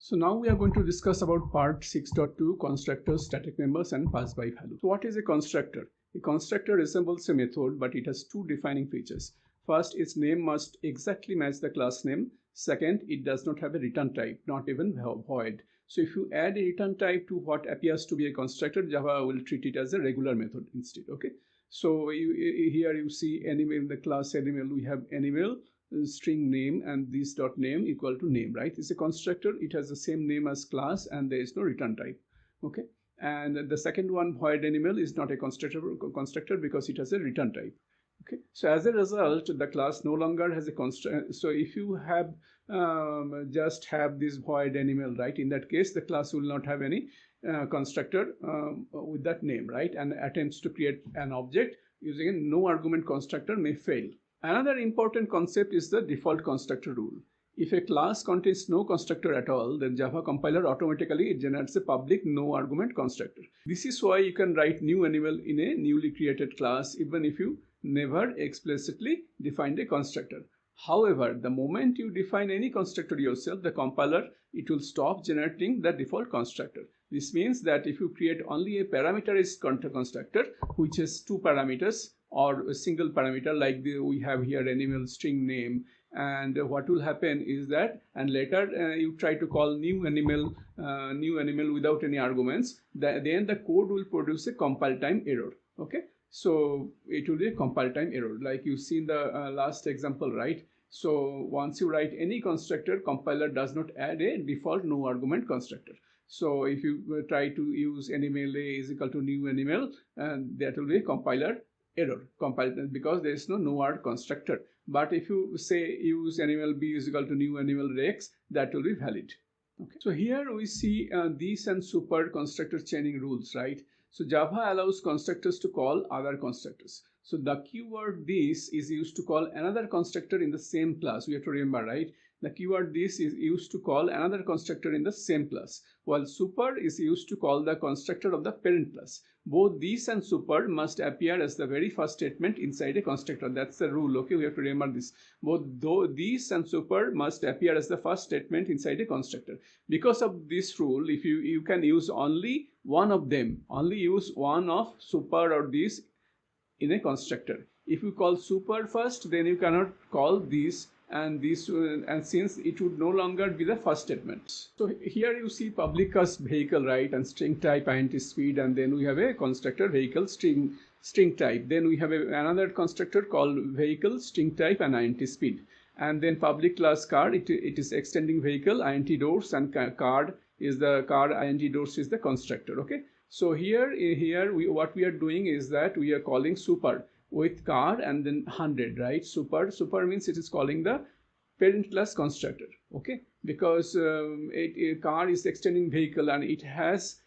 So now we are going to discuss about part 6.2 constructors, static members and pass by value. So what is a constructor? A constructor resembles a method, but it has two defining features. First, its name must exactly match the class name. Second, it does not have a return type, not even void. So if you add a return type to what appears to be a constructor, Java will treat it as a regular method instead. Okay. So here you see animal, in the class animal we have animal string name and this dot name equal to name, right? It's a constructor, it has the same name as class and there is no return type. Okay, and the second one, void animal, is not a constructor because it has a return type. Okay, so as a result the class no longer has a constructor. So if you have just have this void animal, right, in that case the class will not have any constructor with that name, right, and attempts to create an object using a no argument constructor may fail. Another important concept is the default constructor rule. If a class contains no constructor at all, then Java compiler automatically generates a public no argument constructor. This is why you can write new animal in a newly created class even if you never explicitly defined a constructor. However, the moment you define any constructor yourself, the compiler, it will stop generating the default constructor. This means that if you create only a parameterized constructor which has two parameters or a single parameter like we have here animal string name, and what will happen is that, and later you try to call new animal without any arguments, then the code will produce a compile time error. Okay, so it will be a compile time error like you see in the last example, right? So once you write any constructor, compiler does not add a default no argument constructor. So if you try to use animal a is equal to new animal, and that will be a compiler error, because there is no-arg constructor. But if you say use animal b is equal to new animal rex, that will be valid. Okay, so here we see this and super constructor chaining rules, right? So Java allows constructors to call other constructors. So the keyword this is used to call another constructor in the same class. We have to remember, right? The keyword this is used to call another constructor in the same class, while super is used to call the constructor of the parent class. Both this and super must appear as the very first statement inside a constructor. That's the rule. Okay, we have to remember this. Both this and super must appear as the first statement inside a constructor. Because of this rule, if you can use only one of them, only use one of super or this in a constructor. If you call super first, then you cannot call this and this, and since it would no longer be the first statement. So here you see public class vehicle, right, and string type int speed, and then we have a constructor vehicle string type. Then we have another constructor called vehicle string type and int speed, and then public class car, it is extending vehicle int doors, and card is the car int doors is the constructor. Okay, so here what we are doing is that we are calling super with car and then 100, right? Super means it is calling the parent class constructor. Okay, because a car is extending vehicle and it has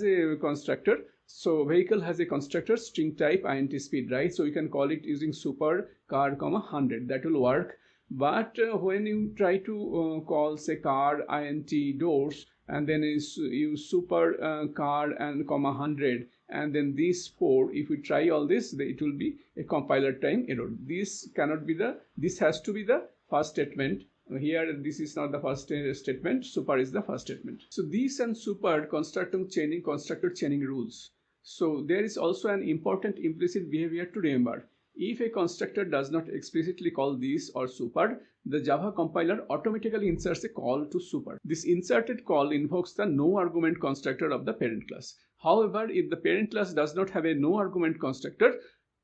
a constructor. So vehicle has a constructor string type int speed, right? So you can call it using super car comma 100, that will work. But when you try to call say car int doors and then use super car and comma 100 and then these four, if we try all this, it will be a compiler time error. This cannot be this has to be the first statement. Here this is not the first statement, super is the first statement. So this and super constructor chaining rules. So there is also an important implicit behavior to remember. If a constructor does not explicitly call this or super, the Java compiler automatically inserts a call to super. This inserted call invokes the no argument constructor of the parent class. However, if the parent class does not have a no argument constructor,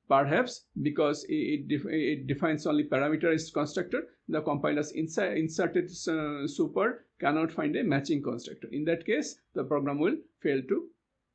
perhaps because it defines only parameterized constructor, the compiler's inserted super cannot find a matching constructor. In that case, the program will fail to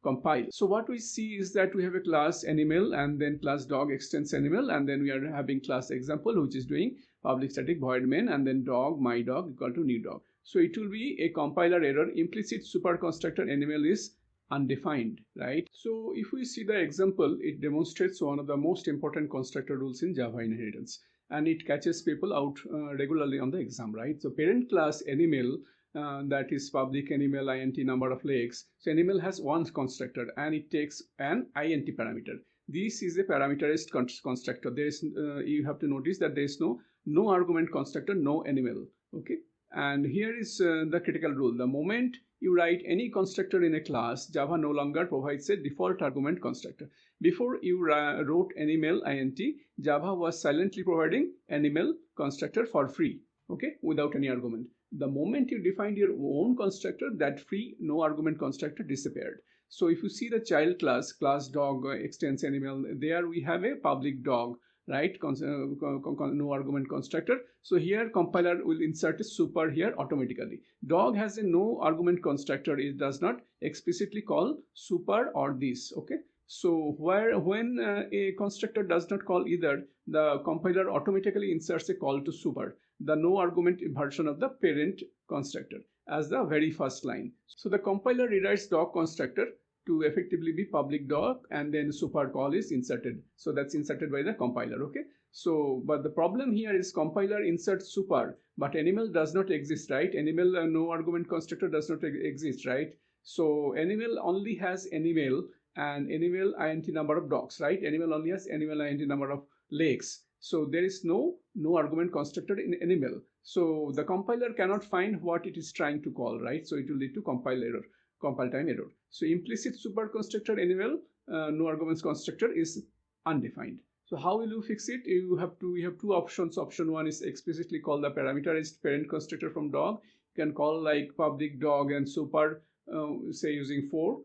compile. So what we see is that we have a class animal and then class dog extends animal, and then we are having class example which is doing public static void main and then dog my dog equal to new dog. So it will be a compiler error. Implicit super constructor animal is undefined, right? So if we see the example, it demonstrates one of the most important constructor rules in Java inheritance, and it catches people out regularly on the exam, right? So parent class animal, that is public animal int number of legs. So animal has one constructor and it takes an int parameter. This is a parameterized constructor. There is you have to notice that there is no argument constructor, no animal. Okay, And here is the critical rule. The moment you write any constructor in a class, Java no longer provides a default argument constructor. Before you wrote animal int, Java was silently providing animal constructor for free, okay, without any argument. The moment you defined your own constructor, that free no argument constructor disappeared. So if you see the child class dog extends animal, there we have a public dog, right? No argument constructor. So here compiler will insert a super here automatically. Dog has a no argument constructor. It does not explicitly call super or this, okay? So when a constructor does not call either, the compiler automatically inserts a call to super, the no argument version of the parent constructor, as the very first line. So the compiler rewrites dog constructor to effectively be public dog, and then super call is inserted. So that's inserted by the compiler, okay? So, but the problem here is compiler inserts super, but animal does not exist, right? Animal no argument constructor does not exist, right? So animal only has animal and animal int number of dogs, right? Animal only has animal int number of legs. So there is no argument constructor in animal. So the compiler cannot find what it is trying to call, right? So it will lead to compile time error. So implicit super constructor animal no arguments constructor is undefined. So how will you fix it? We have two options. Option one is explicitly call the parameterized parent constructor from dog. You can call like public dog and super, say using 4.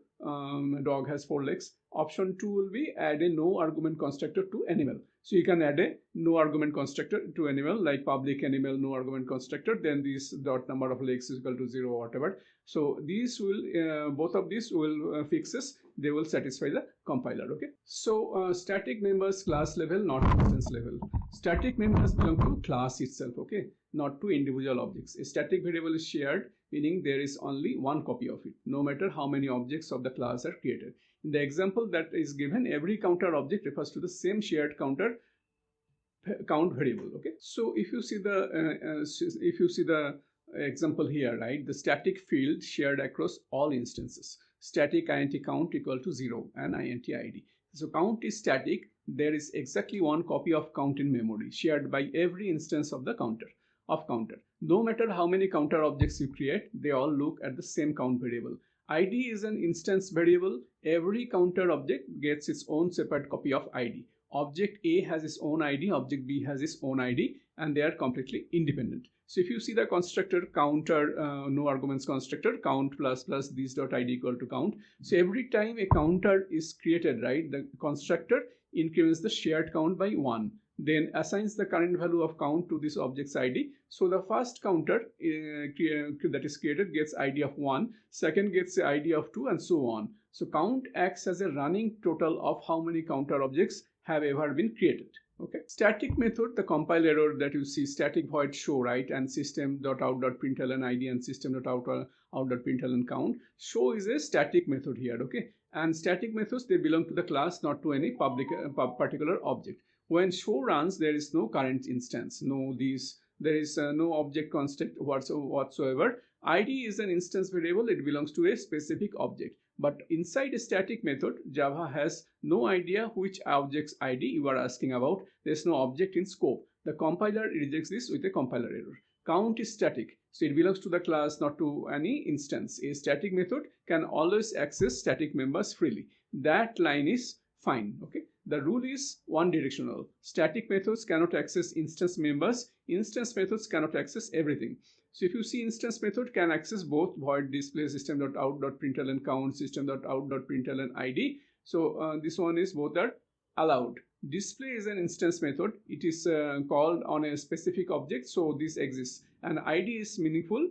Dog has 4 legs. Option 2 will be add a no argument constructor to animal. So you can add a no argument constructor to animal, like public animal no argument constructor, then this dot number of legs is equal to 0 or whatever. So these will both of these will fixes, they will satisfy the compiler, okay? So static members class level, not instance level. Static members belong to class itself, okay, not to individual objects. A static variable is shared, meaning there is only one copy of it, no matter how many objects of the class are created. In the example that is given, every counter object refers to the same shared count variable, okay? So if you see the example here, right, the static field shared across all instances. Static int count equal to 0 and int id. So count is static. There is exactly one copy of count in memory shared by every instance of the counter. No matter how many counter objects you create, they all look at the same count variable. id is an instance variable. Every counter object gets its own separate copy of id. Object A has its own id, object B has its own id, and they are completely independent. So if you see the constructor counter, no arguments constructor, count plus this dot id equal to count. So every time a counter is created, right, the constructor increments the shared count by 1. Then assigns the current value of count to this object's id. So the first counter that is created gets id of 1, second gets the id of 2, and so on. So count acts as a running total of how many counter objects have ever been created. Okay. Static method, the compile error that you see, static void show, right, and system.out.println id and system.out.println count. Show is a static method here, okay. And static methods, they belong to the class, not to any particular object. When show runs, there is no current instance, there is no object constant whatsoever. id is an instance variable. It belongs to a specific object. But inside a static method, Java has no idea which object's id you are asking about. There's no object in scope. The compiler rejects this with a compiler error. Count is static, so it belongs to the class, not to any instance. A static method can always access static members freely. That line is fine, okay. The rule is one directional. Static methods cannot access instance members. Instance methods cannot access everything. So if you see, instance method can access both void display system.out.println count, system.out.println id. So this one is both are allowed. Display is an instance method. It is called on a specific object, so this exists. And id is meaningful.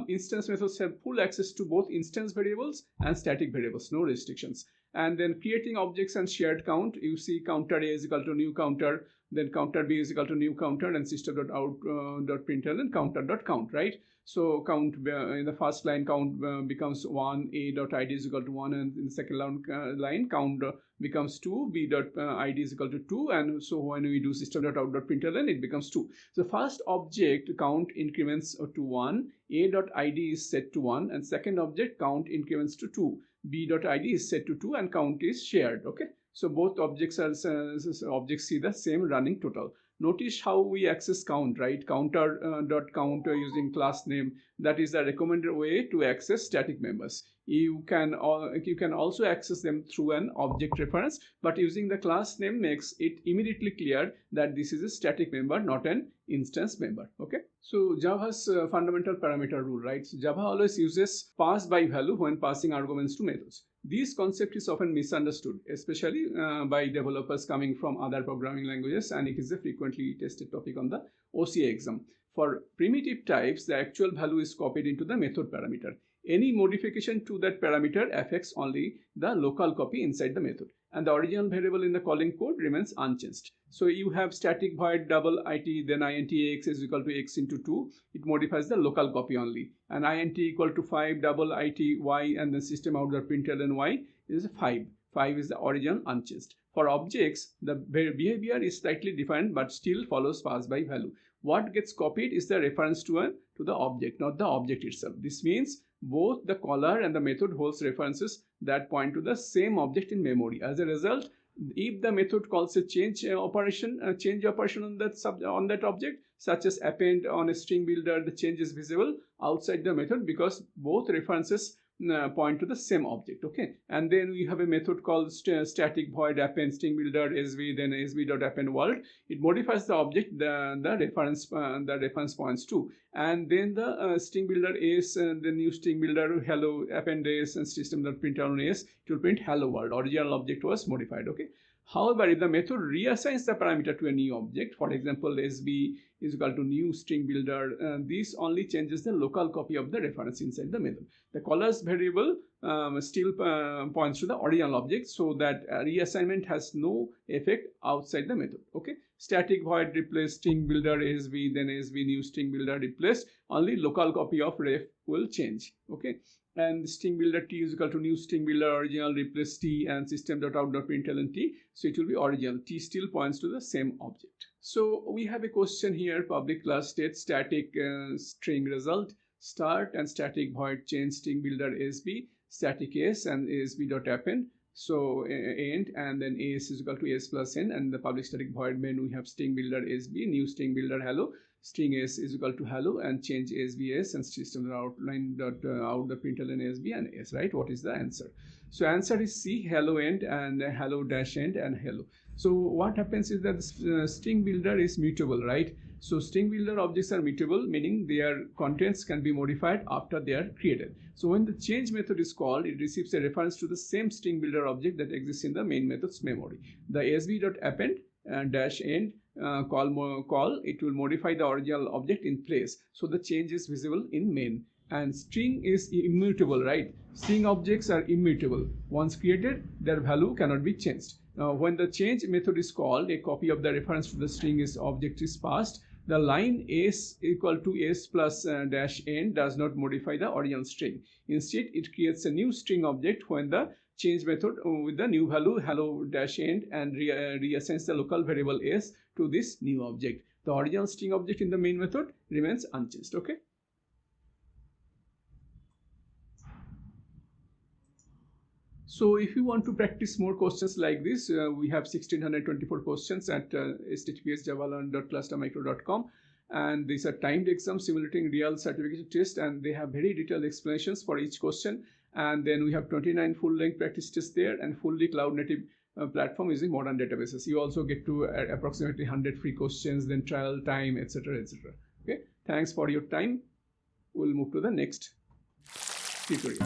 Instance methods have full access to both instance variables and static variables, no restrictions. And then creating objects and shared count, you see counter A is equal to new counter, then counter B is equal to new counter, and system.out.println counter.count, right? So count in the first line, count becomes 1, a.id is equal to 1, and in the second line count becomes 2, b.id is equal to 2, and so when we do system.out.println, it becomes 2. So first object count increments to 1, a.id is set to 1, and second object count increments to 2. b.id is set to 2, and count is shared, okay. So both objects see the same running total. Notice how we access count, right? Counter.count using class name. That is the recommended way to access static members. You can also access them through an object reference, but using the class name makes it immediately clear that this is a static member, not an instance member. Okay, so Java's fundamental parameter rule, right? So Java always uses pass by value when passing arguments to methods. This concept is often misunderstood, especially by developers coming from other programming languages, and it is a frequently tested topic on the OCA exam. For primitive types, the actual value is copied into the method parameter. Any modification to that parameter affects only the local copy inside the method, and the original variable in the calling code remains unchanged. So you have static void double it, then int x is equal to x into 2. It modifies the local copy only, and int equal to 5 double it y, and the system out the println y is 5. 5 is the original unchanged. For objects, the behavior is slightly different but still follows pass by value. What gets copied is the reference to the object, not the object itself. This means both the caller and the method holds references that point to the same object in memory. As a result, if the method calls a change operation on that object, such as append on a string builder, the change is visible outside the method because both references point to the same object. Okay, and then we have a method called static void append string builder sv, then sv.append world. It modifies the object the reference points to, and then the string builder s, the new string builder hello append s, and system.println s, it will print hello world. Original object was modified. Okay, however, if the method reassigns the parameter to a new object, for example sv is equal to new string builder, this only changes the local copy of the reference inside the method. The caller's variable still points to the original object, so that reassignment has no effect outside the method. Okay, static void replace string builder sv, then sv new string builder replaced, only local copy of ref will change. Okay, and string builder t is equal to new string builder original replace t, and system.out.println t, so it will be original. T still points to the same object. So we have a question here. Public class states static string result start, and static void change string builder sb, static s, and sb.append. So end, and then s is equal to s plus n, and the public static void main we have string builder sb, new string builder hello, string s is equal to hello, and change svs, and system outline dot out the println sb and s, right? What is the answer? So answer is C, hello end, and hello dash end, and hello. So what happens is that string builder is mutable, right? So string builder objects are mutable, meaning their contents can be modified after they are created. So when the change method is called, it receives a reference to the same string builder object that exists in the main method's memory. The sb.append dash end call, it will modify the original object in place, so the change is visible in main. And string is immutable, right? String objects are immutable. Once created, their value cannot be changed. Now, when the change method is called, a copy of the reference to the string object is passed. The line s equal to s plus dash n does not modify the original string. Instead, it creates a new string object when the change method with the new value hello dash end, and reassigns the local variable s to this new object. The original string object in the main method remains unchanged. Okay. So if you want to practice more questions like this, we have 1624 questions at https://javalearn.clustermicro.com, and these are timed exams simulating real certification test, and they have very detailed explanations for each question. And then we have 29 full-length practice tests there, and fully cloud-native platform using modern databases. You also get to approximately 100 free questions, then trial time, etc., etc. Okay, thanks for your time. We'll move to the next tutorial.